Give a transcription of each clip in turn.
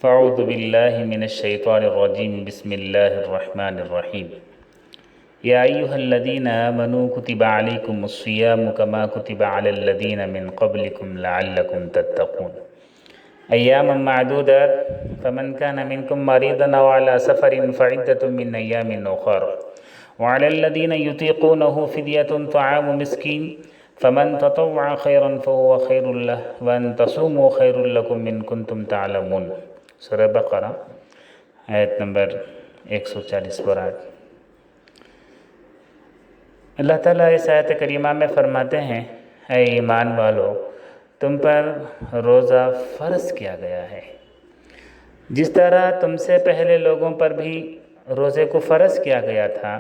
فاعوذ باللہ من الشیطان الرجیم بسم اللہ الرحمن الرحیم یا ایہا الذین آمنوا کتب علیکم الصیام کما کتب علی الذین من قبلکم لعلکم تتقون ایاما معدودات فمن کان منکم مریضا او علی سفر فعدۃ من ایام اخر وعلی الذین یطیقونہ فدیۃ طعام مسکین فمن تطوع خیرا فهو خیر لہ وان تصوموا خیر لکم ان کنتم تعلمون۔ سورہ بقرہ آیت نمبر 140 پر اللہ تعالیٰ اس آیت کریمہ میں فرماتے ہیں، اے ایمان والو، تم پر روزہ فرض کیا گیا ہے، جس طرح تم سے پہلے لوگوں پر بھی روزے کو فرض کیا گیا تھا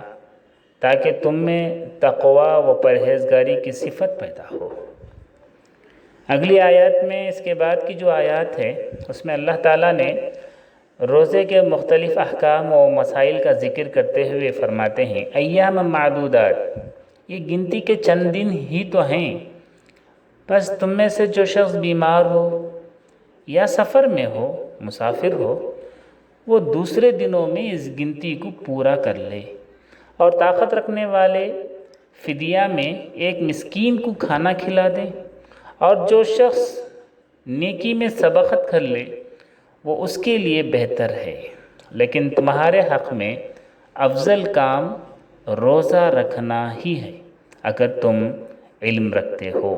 تاکہ تم میں تقوی و پرہیزگاری کی صفت پیدا ہو۔ اگلی آیات میں اس کے بعد کی جو آیات ہے اس میں اللہ تعالیٰ نے روزے کے مختلف احکام و مسائل کا ذکر کرتے ہوئے فرماتے ہیں، ایام معدودات، یہ گنتی کے چند دن ہی تو ہیں، بس تم میں سے جو شخص بیمار ہو یا سفر میں ہو، مسافر ہو، وہ دوسرے دنوں میں اس گنتی کو پورا کر لے، اور طاقت رکھنے والے فدیہ میں ایک مسکین کو کھانا کھلا دیں، اور جو شخص نیکی میں سبقت کر لے وہ اس کے لیے بہتر ہے، لیکن تمہارے حق میں افضل کام روزہ رکھنا ہی ہے اگر تم علم رکھتے ہو۔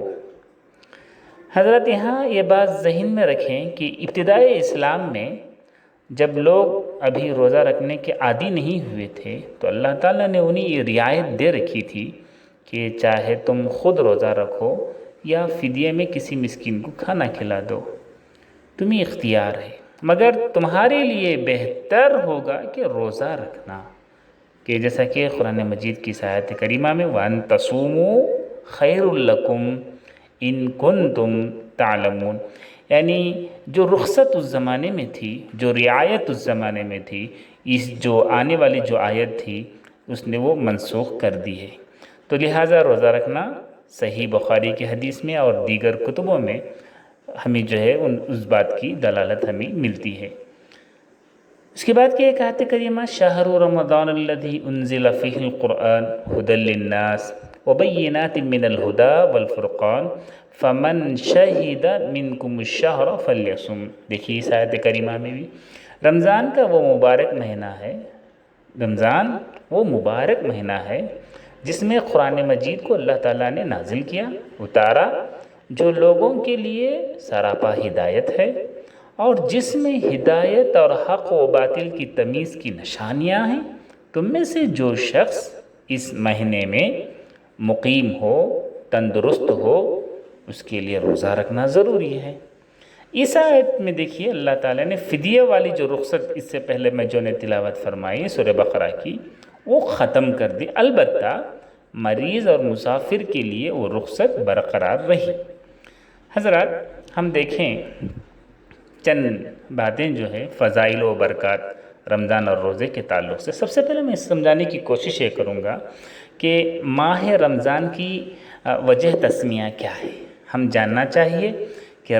حضرت یہاں یہ بات ذہن میں رکھیں کہ ابتدائی اسلام میں جب لوگ ابھی روزہ رکھنے کے عادی نہیں ہوئے تھے تو اللہ تعالیٰ نے انہیں یہ رعایت دے رکھی تھی کہ چاہے تم خود روزہ رکھو یا فدیے میں کسی مسکین کو کھانا کھلا دو، تمہیں اختیار ہے، مگر تمہارے لیے بہتر ہوگا کہ روزہ رکھنا، کہ جیسا کہ قرآن مجید کی آیت کریمہ میں وَأَن تَصُومُوا خَيْرٌ لَكُمْ إِن كُنتُمْ تَعْلَمُونَ، یعنی جو رخصت اس زمانے میں تھی، جو رعایت اس زمانے میں تھی، اس جو آنے والی جو آیت تھی اس نے وہ منسوخ کر دی ہے، تو لہٰذا روزہ رکھنا صحیح بخاری کی حدیث میں اور دیگر کتبوں میں ہمیں جو ہے اس بات کی دلالت ہمیں ملتی ہے۔ اس کے بعد کی ایک آیت کریمہ شہر رمضان الذی انزل فیہ القرآن ھدی للناس وبینات من الھدی والفرقان فمن شہد منکم الشہر فلیصم۔ دیکھیے اس آیت کریمہ میں بھی رمضان کا وہ مبارک مہینہ ہے، رمضان وہ مبارک مہینہ ہے جس میں قرآن مجید کو اللہ تعالیٰ نے نازل کیا، اتارا، جو لوگوں کے لیے سراپا ہدایت ہے، اور جس میں ہدایت اور حق و باطل کی تمیز کی نشانیاں ہیں۔ تم میں سے جو شخص اس مہینے میں مقیم ہو، تندرست ہو، اس کے لیے روزہ رکھنا ضروری ہے۔ اس آیت میں دیکھیے اللہ تعالیٰ نے فدیہ والی جو رخصت اس سے پہلے میں جو نے تلاوت فرمائی سورہ بقرہ کی، وہ ختم کر دی، البتہ مریض اور مسافر کے لیے وہ رخصت برقرار رہی۔ حضرات ہم دیکھیں چند باتیں جو ہے فضائل و برکات رمضان اور روزے کے تعلق سے۔ سب سے پہلے میں سمجھانے کی کوشش یہ کروں گا کہ ماہ رمضان کی وجہ تسمیہ کیا ہے۔ ہم جاننا چاہیے کہ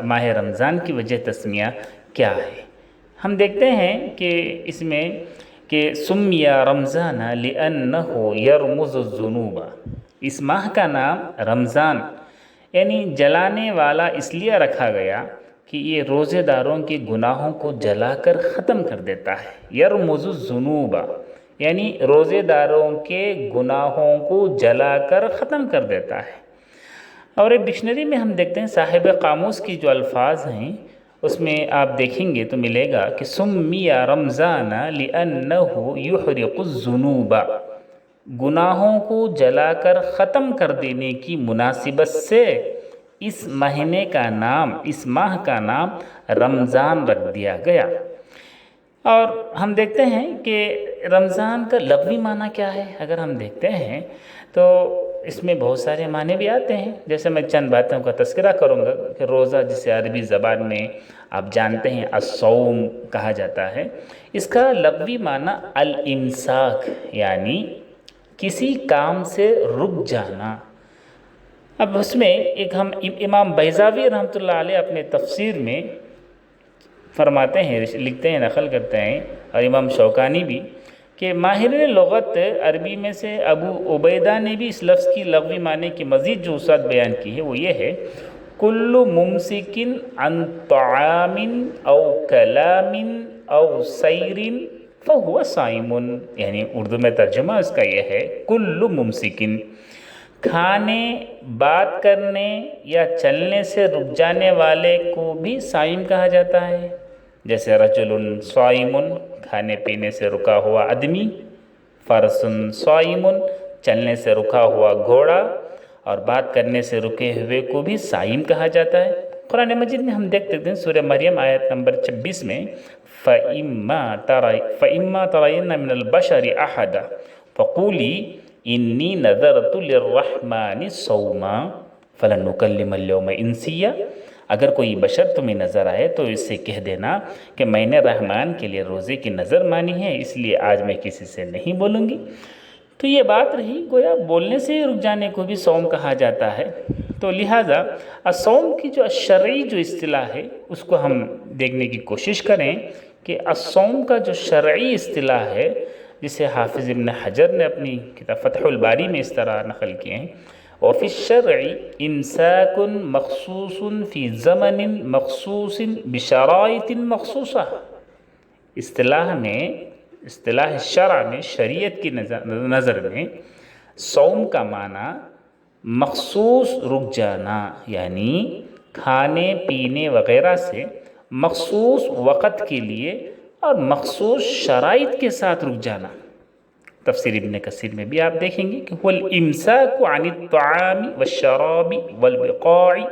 ماہ رمضان کی وجہ تسمیہ کیا ہے۔ ہم دیکھتے ہیں کہ اس میں کہ سمی رمضان لأنہ یرمز الذنوب، اس ماہ کا نام رمضان یعنی جلانے والا اس لیے رکھا گیا کہ یہ روزے داروں کے گناہوں کو جلا کر ختم کر دیتا ہے۔ یرمز الذنوب یعنی روزے داروں کے گناہوں کو جلا کر ختم کر دیتا ہے۔ اور ایک ڈکشنری میں ہم دیکھتے ہیں صاحب قاموس کی جو الفاظ ہیں اس میں آپ دیکھیں گے تو ملے گا کہ سمی رمضان لأنہ یحرق الذنوب، گناہوں کو جلا کر ختم کر دینے کی مناسبت سے اس مہینے کا نام، اس ماہ کا نام رمضان رکھ دیا گیا۔ اور ہم دیکھتے ہیں کہ رمضان کا لغوی معنی کیا ہے، اگر ہم دیکھتے ہیں تو اس میں بہت سارے معنی بھی آتے ہیں، جیسے میں چند باتوں کا تذکرہ کروں گا کہ روزہ جسے عربی زبان میں آپ جانتے ہیں الصوم کہا جاتا ہے، اس کا لغوی معنی الامساک یعنی کسی کام سے رک جانا۔ اب اس میں ایک ہم امام بیضاوی رحمۃ اللہ علیہ اپنے تفسیر میں فرماتے ہیں، لکھتے ہیں، نقل کرتے ہیں، اور امام شوکانی بھی، کہ ماہرین لغت عربی میں سے ابو عبیدہ نے بھی اس لفظ کی لغوی معنی کی مزید جو وسعت بیان کی ہے وہ یہ ہے: کل ممسکن عن طعام او کلام او سیر فہو صائم، یعنی اردو میں ترجمہ اس کا یہ ہے، کل ممسکن، کھانے، بات کرنے یا چلنے سے رک جانے والے کو بھی صائم کہا جاتا ہے، جیسے رجل صائم، کھانے پینے سے رکا ہوا آدمی، فرس صائم، چلنے سے رکا ہوا گھوڑا، اور بات کرنے سے رکے ہوئے کو بھی صائم کہا جاتا ہے۔ قرآن مجید میں ہم دیکھتے ہیں سورہ مریم آیت نمبر 26 میں فَإِمَّا تَرَيِنَّ مِنَ الْبَشَرِ أَحَدًا فَقُولِي إِنِّي نَذَرْتُ لِلرَّحْمَنِ صَوْمًا فَلَن نُكَلِّمَ الْيَوْمَ إِنسِيًّا، اگر کوئی بشر تمہیں نظر آئے تو اس سے کہہ دینا کہ میں نے رحمان کے لیے روزے کی نظر مانی ہے، اس لیے آج میں کسی سے نہیں بولوں گی۔ تو یہ بات رہی، گویا بولنے سے ہی رک جانے کو بھی صوم کہا جاتا ہے۔ تو لہٰذا الصوم کی جو شرعی جو اصطلاح ہے اس کو ہم دیکھنے کی کوشش کریں کہ الصوم کا جو شرعی اصطلاح ہے، جسے حافظ ابن حجر نے اپنی کتاب فتح الباری میں اس طرح نقل کیے ہیں: وفی الشرع امساک مخصوص فی زمن مخصوص بشرائط مخصوصہ، اصطلاح شرع میں، شریعت کی نظر میں صوم کا معنی مخصوص رک جانا، یعنی کھانے پینے وغیرہ سے مخصوص وقت کے لیے اور مخصوص شرائط کے ساتھ رک جانا۔ تفسیر ابن کثیر میں بھی آپ دیکھیں گے کہ وَالْإِمْسَاكُ عَنِ الطَّعَامِ وَالشَّرَابِ وَالْوِقَاعِ،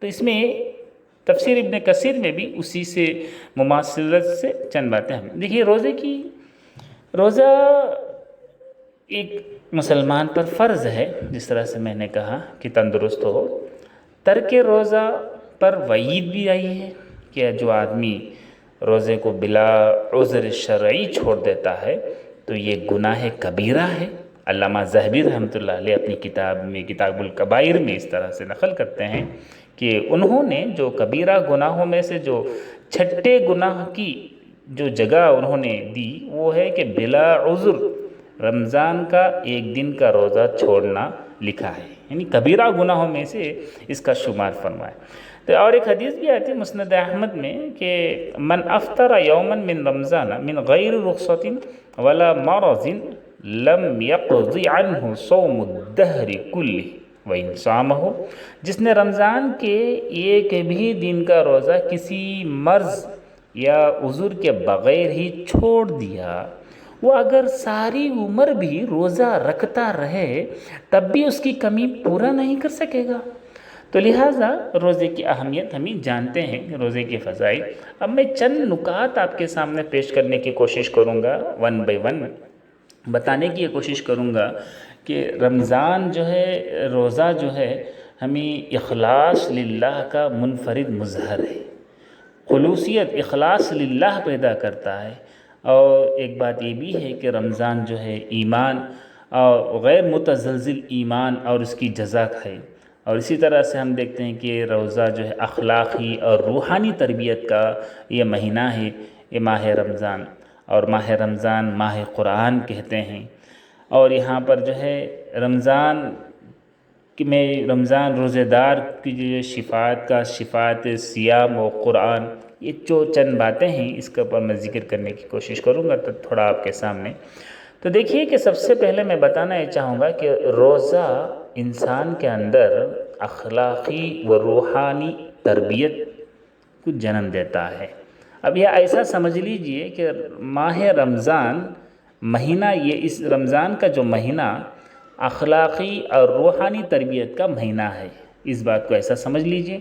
تو اس میں تفسیر ابن کثیر میں بھی اسی سے مماثلت سے چند باتیں ہم دیکھیے۔ روزہ ایک مسلمان پر فرض ہے، جس طرح سے میں نے کہا کہ تندرست ہو۔ ترک روزہ پر وعید بھی آئی ہے کہ جو آدمی روزے کو بلا عذر شرعی چھوڑ دیتا ہے تو یہ گناہ کبیرہ ہے۔ علامہ ذہبی رحمۃ اللہ علیہ اپنی کتاب میں کتاب الکبائر میں اس طرح سے نقل کرتے ہیں کہ انہوں نے جو کبیرہ گناہوں میں سے جو چھٹے گناہ کی جو جگہ انہوں نے دی وہ ہے کہ بلا عذر رمضان کا ایک دن کا روزہ چھوڑنا لکھا ہے، یعنی کبیرہ گناہوں میں سے اس کا شمار فرمایا۔ تو اور ایک حدیث بھی آتی ہے مسند احمد میں کہ من افطر یوما من رمضان من غیر رخصۃ ولا مرض لم یقض عنہ صوم الدہر کلہ وإن صامہ، جس نے رمضان کے ایک بھی دن کا روزہ کسی مرض یا عذر کے بغیر ہی چھوڑ دیا، وہ اگر ساری عمر بھی روزہ رکھتا رہے تب بھی اس کی کمی پورا نہیں کر سکے گا۔ تو لہٰذا روزے کی اہمیت ہمیں جانتے ہیں، روزے کے فضائل۔ اب میں چند نکات آپ کے سامنے پیش کرنے کی کوشش کروں گا، ون بائی ون بتانے کی یہ کوشش کروں گا کہ رمضان جو ہے، روزہ جو ہے، ہمیں اخلاص للہ کا منفرد مظہر ہے، خلوصیت اخلاص للہ پیدا کرتا ہے۔ اور ایک بات یہ بھی ہے کہ رمضان جو ہے ایمان اور غیر متزلزل ایمان اور اس کی جزا ہے۔ اور اسی طرح سے ہم دیکھتے ہیں کہ روزہ جو ہے اخلاقی اور روحانی تربیت کا یہ مہینہ ہے، یہ ماہ رمضان، اور ماہ رمضان ماہ قرآن کہتے ہیں۔ اور یہاں پر جو ہے رمضان روزے دار کی جو شفاعت صیام و قرآن، یہ جو چند باتیں ہیں اس کے اوپر میں ذکر کرنے کی کوشش کروں گا تو تھوڑا آپ کے سامنے۔ تو دیکھیے کہ سب سے پہلے میں بتانا یہ چاہوں گا کہ روزہ انسان کے اندر اخلاقی و روحانی تربیت کو جنم دیتا ہے۔ اب یہ ایسا سمجھ لیجئے کہ ماہ رمضان مہینہ، یہ اس رمضان کا جو مہینہ اخلاقی اور روحانی تربیت کا مہینہ ہے، اس بات کو ایسا سمجھ لیجئے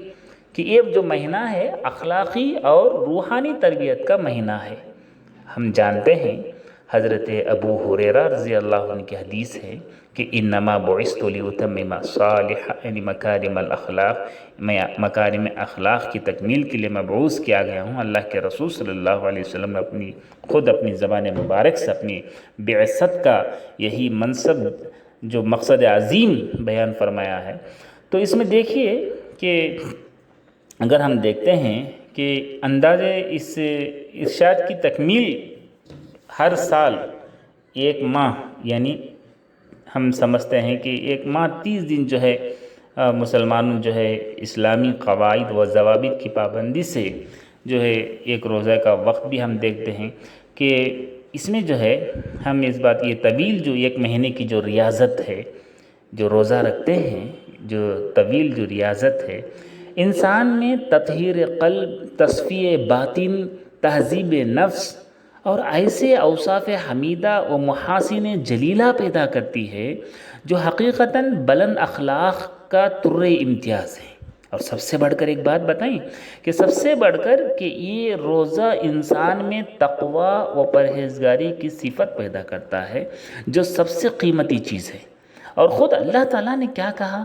کہ یہ جو مہینہ ہے اخلاقی اور روحانی تربیت کا مہینہ ہے۔ ہم جانتے ہیں حضرت ابو ہریرہ رضی اللہ عنہ کی حدیث ہے کہ انما بعثت لاتمم صالح یعنی مکارم الاخلاق، میں مکارم اخلاق کی تکمیل کے لیے مبعوث کیا گیا ہوں۔ اللہ کے رسول صلی اللہ علیہ وسلم نے خود اپنی زبان مبارک سے اپنی بعثت کا یہی منصب جو مقصد عظیم بیان فرمایا ہے۔ تو اس میں دیکھیے کہ اگر ہم دیکھتے ہیں کہ اندازے اس ارشاد کی تکمیل ہر سال ایک ماہ، یعنی ہم سمجھتے ہیں کہ ایک ماہ 30 دن جو ہے مسلمانوں جو ہے اسلامی قواعد و ضوابط کی پابندی سے جو ہے ایک روزہ کا وقت بھی ہم دیکھتے ہیں کہ اس میں جو ہے ہم اس بات یہ طویل جو ایک مہینے کی جو ریاضت ہے، جو روزہ رکھتے ہیں، جو طویل جو ریاضت ہے، انسان میں تطہیر قلب، تصفیہ باطن، تہذیب نفس اور ایسے اوصاف حمیدہ و محاسن جلیلہ پیدا کرتی ہے جو حقیقتاً بلند اخلاق کا طر امتیاز ہے۔ اور سب سے بڑھ کر ایک بات بتائیں کہ سب سے بڑھ کر کہ یہ روزہ انسان میں تقوی و پرہیزگاری کی صفت پیدا کرتا ہے جو سب سے قیمتی چیز ہے۔ اور خود اللہ تعالیٰ نے کیا کہا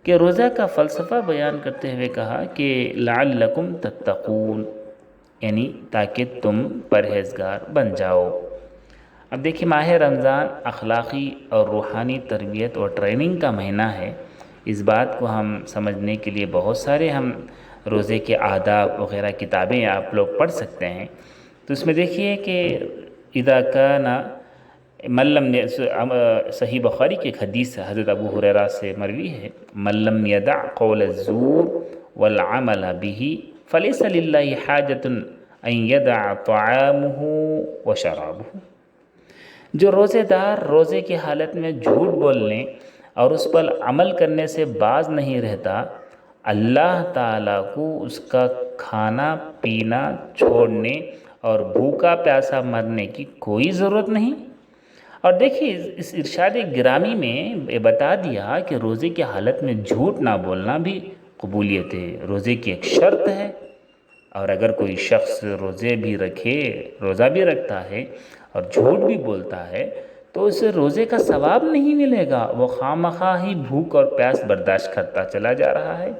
کہ روزہ کا فلسفہ بیان کرتے ہوئے کہا کہ لعلکم تتقون، یعنی تاکہ تم پرہیزگار بن جاؤ۔ اب دیکھیے ماہ رمضان اخلاقی اور روحانی تربیت اور ٹریننگ کا مہینہ ہے۔ اس بات کو ہم سمجھنے کے لیے بہت سارے ہم روزے کے آداب وغیرہ کتابیں آپ لوگ پڑھ سکتے ہیں۔ تو اس میں دیکھیے کہ اذا کان من لم، صحیح بخاری کی ایک حدیث حضرت ابو ہریرہ سے مروی ہے، من لم یدع قول الزور والعمل به فلیس للہ حاجۃ ان یدع طعامہ وشرابہ۔ جو روزے دار روزے کی حالت میں جھوٹ بولنے اور اس پر عمل کرنے سے باز نہیں رہتا، اللہ تعالیٰ کو اس کا کھانا پینا چھوڑنے اور بھوکا پیاسا مرنے کی کوئی ضرورت نہیں۔ اور دیکھیے اس ارشاد گرامی میں یہ بتا دیا کہ روزے کی حالت میں جھوٹ نہ بولنا بھی قبولیت روزے کی ایک شرط ہے۔ اور اگر کوئی شخص روزے بھی رکھے، روزہ بھی رکھتا ہے اور جھوٹ بھی بولتا ہے تو اسے روزے کا ثواب نہیں ملے گا، وہ خواہ ہی بھوک اور پیاس برداشت کرتا چلا جا رہا ہے۔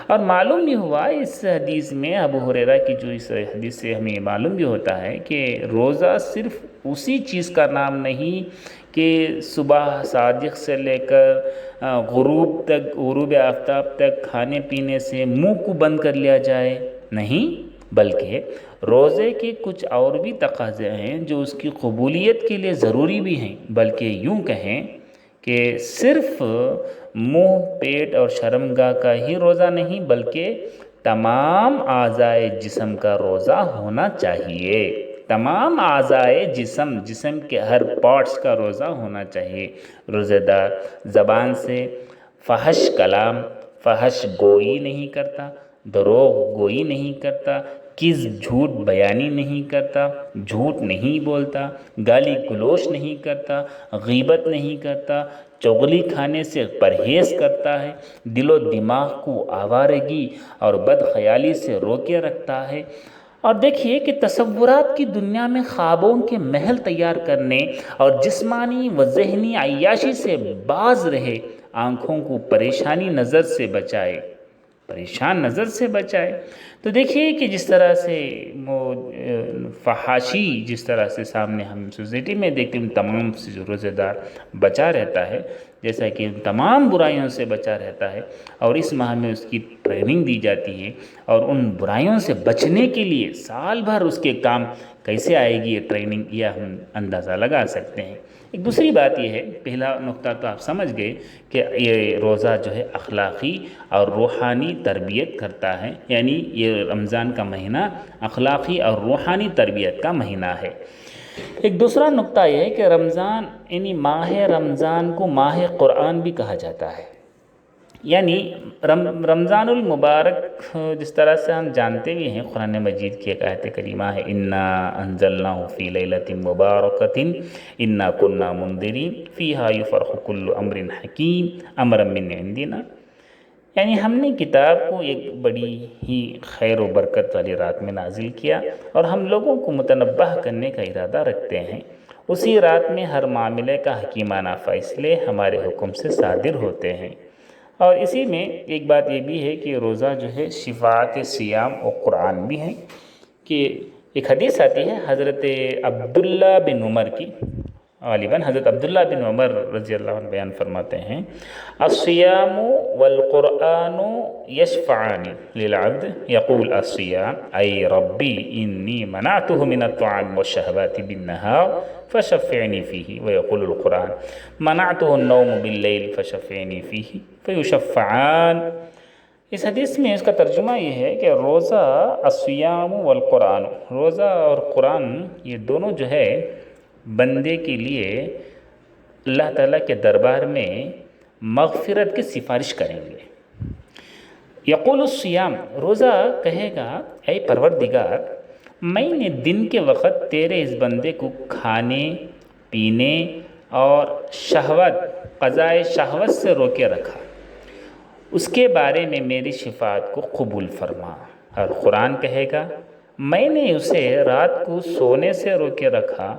اور معلوم بھی ہوا اس حدیث میں، ابو ہریرہ کی جو اس حدیث سے ہمیں معلوم بھی ہوتا ہے کہ روزہ صرف اسی چیز کا نام نہیں کہ صبح صادق سے لے کر غروب تک، غروب آفتاب تک کھانے پینے سے منہ کو بند کر لیا جائے، نہیں، بلکہ روزے کے کچھ اور بھی تقاضے ہیں جو اس کی قبولیت کے لیے ضروری بھی ہیں، بلکہ یوں کہیں کہ صرف منہ، پیٹ اور شرمگاہ کا ہی روزہ نہیں بلکہ تمام اعضائے جسم کا روزہ ہونا چاہیے۔ تمام اعضائے جسم کے ہر پارٹس کا روزہ ہونا چاہیے۔ روزہ دار زبان سے فحش کلام، فحش گوئی نہیں کرتا، دروغ گوئی نہیں کرتا، کذب جھوٹ بیانی نہیں کرتا، جھوٹ نہیں بولتا، گالی گلوچ نہیں کرتا، غیبت نہیں کرتا، چغلی کھانے سے پرہیز کرتا ہے، دل و دماغ کو آوارگی اور بد خیالی سے روکے رکھتا ہے۔ اور دیکھیے کہ تصورات کی دنیا میں خوابوں کے محل تیار کرنے اور جسمانی و ذہنی عیاشی سے باز رہے، آنکھوں کو پریشان نظر سے بچائے۔ تو دیکھیے کہ جس طرح سے فحاشی جس طرح سے سامنے ہم سوسائٹی میں دیکھتے ہیں، تمام سے جو روزہ دار بچا رہتا ہے، جیسا کہ تمام برائیوں سے بچا رہتا ہے، اور اس ماہ میں اس کی ٹریننگ دی جاتی ہے، اور ان برائیوں سے بچنے کے لیے سال بھر اس کے کام کیسے آئے گی یہ ٹریننگ، یہ ہم اندازہ لگا سکتے ہیں۔ ایک دوسری بات یہ ہے، پہلا نقطہ تو آپ سمجھ گئے کہ یہ روزہ جو ہے اخلاقی اور روحانی تربیت کرتا ہے، یعنی یہ رمضان کا مہینہ اخلاقی اور روحانی تربیت کا مہینہ ہے۔ ایک دوسرا نقطہ یہ ہے کہ رمضان، یعنی ماہ رمضان کو ماہ قرآن بھی کہا جاتا ہے، یعنی رمضان المبارک جس طرح سے ہم جانتے بھی ہیں، قرآن مجید کی ایک آیت کریمہ ہے، انا انزلناہ فی لیلۃ مبارکۃ انا کنا منذرین فیہا یفرق کل امر حکیم امرا من عندنا، یعنی ہم نے کتاب کو ایک بڑی ہی خیر و برکت والی رات میں نازل کیا اور ہم لوگوں کو متنبہ کرنے کا ارادہ رکھتے ہیں۔ اسی رات میں ہر معاملے کا حکیمانہ فیصلے ہمارے حکم سے صادر ہوتے ہیں۔ اور اسی میں ایک بات یہ بھی ہے کہ روزہ جو ہے شفاعت صیام و قرآن بھی ہے، کہ ایک حدیث آتی ہے حضرت عبداللہ بن عمر کی، غالباً حضرت عبداللہ بن عمر رضی اللہ عنہ بیان فرماتے ہیں، الصیام والقرآن یشفعان للعبد یقول الصیام ای ربی انی منعته من الطعام والشہوات بالنہار فشفعنی فیہ، ویقول القرآن منعته النوم باللیل فشفعنی فیہ فیشفعان۔ اس حدیث میں اس کا ترجمہ یہ ہے کہ روزہ، الصیام والقرآن، روزہ اور قرآن یہ دونوں جو ہے بندے کے لیے اللہ تعالیٰ کے دربار میں مغفرت کی سفارش کریں گے۔ یقول الصیام، روزہ کہے گا اے پروردگار، میں نے دن کے وقت تیرے اس بندے کو کھانے پینے اور شہوت، قضائے شہوت سے روکے رکھا، اس کے بارے میں میری شفاعت کو قبول فرما۔ اور قرآن کہے گا میں نے اسے رات کو سونے سے روکے رکھا،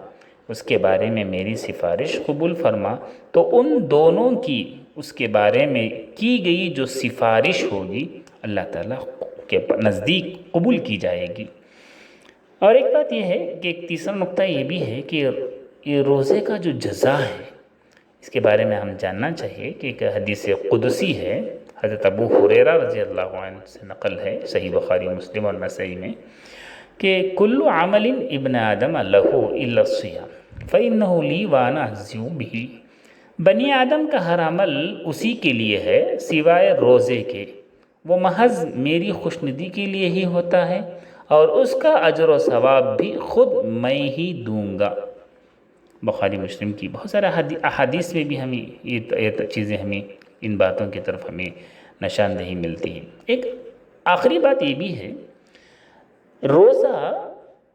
اس کے بارے میں میری سفارش قبول فرما۔ تو ان دونوں کی اس کے بارے میں کی گئی جو سفارش ہوگی اللہ تعالیٰ کے نزدیک قبول کی جائے گی۔ اور ایک بات یہ ہے کہ ایک تیسرا نقطہ یہ بھی ہے کہ یہ روزے کا جو جزا ہے اس کے بارے میں ہم جاننا چاہیے کہ ایک حدیث قدسی ہے، حضرت ابو ہریرہ رضی اللہ عنہ سے نقل ہے صحیح بخاری مسلم اور نسائی میں، کہ کل عمل ابن آدم لہ الا الصیام فإنہ لی وانا اجزی بہ، بنی آدم کا ہر عمل اسی کے لیے ہے سوائے روزے کے، وہ محض میری خوشندی کے لیے ہی ہوتا ہے اور اس کا اجر و ثواب بھی خود میں ہی دوں گا۔ بخاری مسلم کی بہت سارے احادیث میں بھی ہمیں یہ چیزیں ہمیں ان باتوں کی طرف ہمیں نشاندہی ملتی ہے۔ ایک آخری بات یہ بھی ہے، روزہ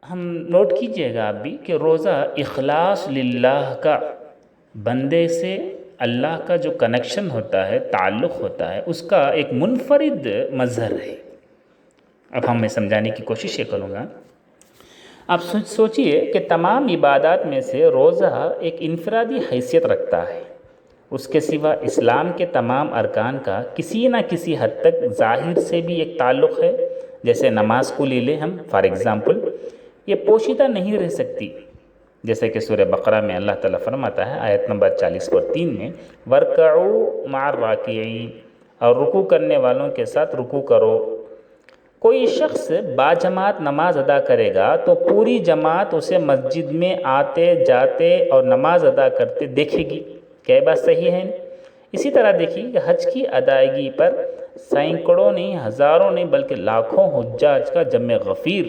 ہم نوٹ کیجئے گا آپ بھی کہ روزہ اخلاص للہ کا، بندے سے اللہ کا جو کنیکشن ہوتا ہے، تعلق ہوتا ہے، اس کا ایک منفرد مظہر ہے۔ اب ہم میں سمجھانے کی کوشش یہ کروں گا۔ آپ سوچئے کہ تمام عبادات میں سے روزہ ایک انفرادی حیثیت رکھتا ہے، اس کے سوا اسلام کے تمام ارکان کا کسی نہ کسی حد تک ظاہر سے بھی ایک تعلق ہے۔ جیسے نماز کو لے لیں ہم فار ایگزامپل، یہ پوشیدہ نہیں رہ سکتی، جیسے کہ سورہ بقرہ میں اللہ تعالیٰ فرماتا ہے آیت نمبر 40 اور 3 میں وَارْكَعُوا مَعَ الرَّاكِعِينَ، اور رکوع کرنے والوں کے ساتھ رکوع کرو۔ کوئی شخص باجماعت نماز ادا کرے گا تو پوری جماعت اسے مسجد میں آتے جاتے اور نماز ادا کرتے دیکھے گی۔ کیا یہ بات صحیح ہے؟ اسی طرح دیکھیے کہ حج کی ادائیگی پر سینکڑوں نہیں، ہزاروں نہیں بلکہ لاکھوں حجاج کا جمع غفیر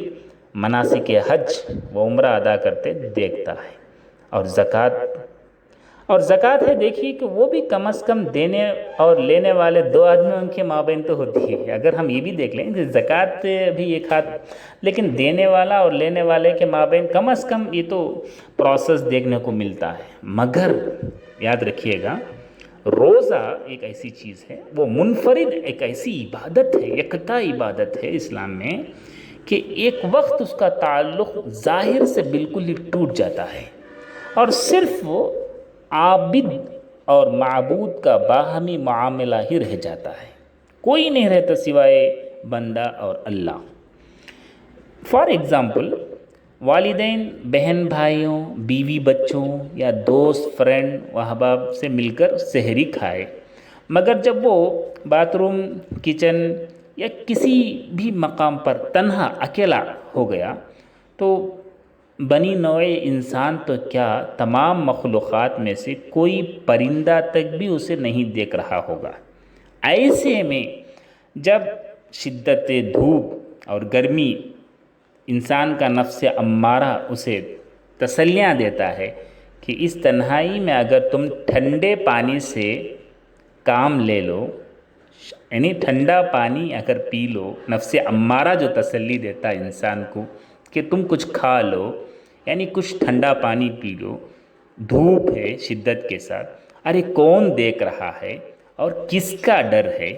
مناسک حج و عمرہ ادا کرتے دیکھتا ہے۔ اور زکوٰۃ ہے، دیکھیے کہ وہ بھی کم از کم دینے اور لینے والے دو آدمیوں کے مابین تو ہوتی ہے۔ اگر ہم یہ بھی دیکھ لیں کہ زکوٰۃ بھی ایک ہاتھ، لیکن دینے والا اور لینے والے کے مابین کم از کم یہ تو پروسیس دیکھنے کو ملتا ہے۔ مگر یاد رکھیے گا، روزہ ایک ایسی چیز ہے، وہ منفرد ایک ایسی عبادت ہے، یکتا عبادت ہے اسلام میں، کہ ایک وقت اس کا تعلق ظاہر سے بالکل ہی ٹوٹ جاتا ہے اور صرف وہ عابد اور معبود کا باہمی معاملہ ہی رہ جاتا ہے، کوئی نہیں رہتا سوائے بندہ اور اللہ۔ فار ایگزامپل، والدین بہن بھائیوں، بیوی بچوں یا دوست فرینڈ و احباب سے مل کر سحری کھائے، مگر جب وہ باتھ روم، کچن یا کسی بھی مقام پر تنہا اکیلا ہو گیا تو بنی نوع انسان تو کیا تمام مخلوقات میں سے کوئی پرندہ تک بھی اسے نہیں دیکھ رہا ہوگا۔ ایسے میں جب شدت دھوپ اور گرمی انسان کا نفس امارہ اسے تسلیاں دیتا ہے کہ اس تنہائی میں اگر تم ٹھنڈے پانی سے کام لے لو، یعنی ٹھنڈا پانی اگر پی لو، نفس امارہ جو تسلی دیتا ہے انسان کو کہ تم کچھ کھا لو، یعنی کچھ ٹھنڈا پانی پی لو، دھوپ ہے شدت کے ساتھ، ارے کون دیکھ رہا ہے اور کس کا ڈر ہے؟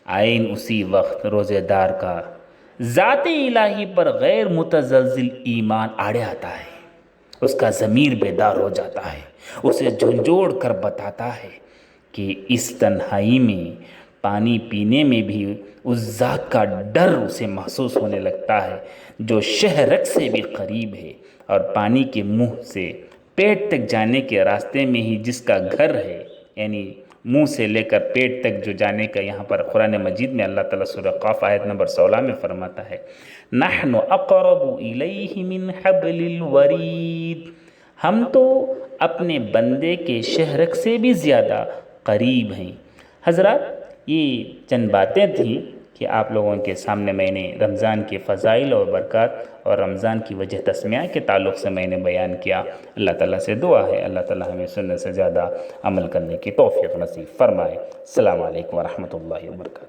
عین اسی وقت روزے دار کا ذات الہی پر غیر متزلزل ایمان آڑے آتا ہے، اس کا ضمیر بیدار ہو جاتا ہے، اسے جھنجھوڑ کر بتاتا ہے کہ اس تنہائی میں پانی پینے میں بھی اس ذات کا ڈر اسے محسوس ہونے لگتا ہے جو شہرک سے بھی قریب ہے اور پانی کے منہ سے پیٹ تک جانے کے راستے میں ہی جس کا گھر ہے، یعنی منہ سے لے کر پیٹ تک جو جانے کا، یہاں پر قرآن مجید میں اللہ تعالیٰ سورہ قاف آیت نمبر 16 میں فرماتا ہے نحن اقرب الیہ من حبل الورید، ہم تو اپنے بندے کے شہرک سے بھی زیادہ قریب ہیں۔ حضرات، یہ چند باتیں تھیں کہ آپ لوگوں کے سامنے میں نے رمضان کے فضائل اور برکات اور رمضان کی وجہ تسمیہ کے تعلق سے میں نے بیان کیا۔ اللہ تعالیٰ سے دعا ہے اللہ تعالیٰ ہمیں سننے سے زیادہ عمل کرنے کی توفیق نصیب فرمائے۔ السلام علیکم ورحمۃ اللہ وبرکاتہ۔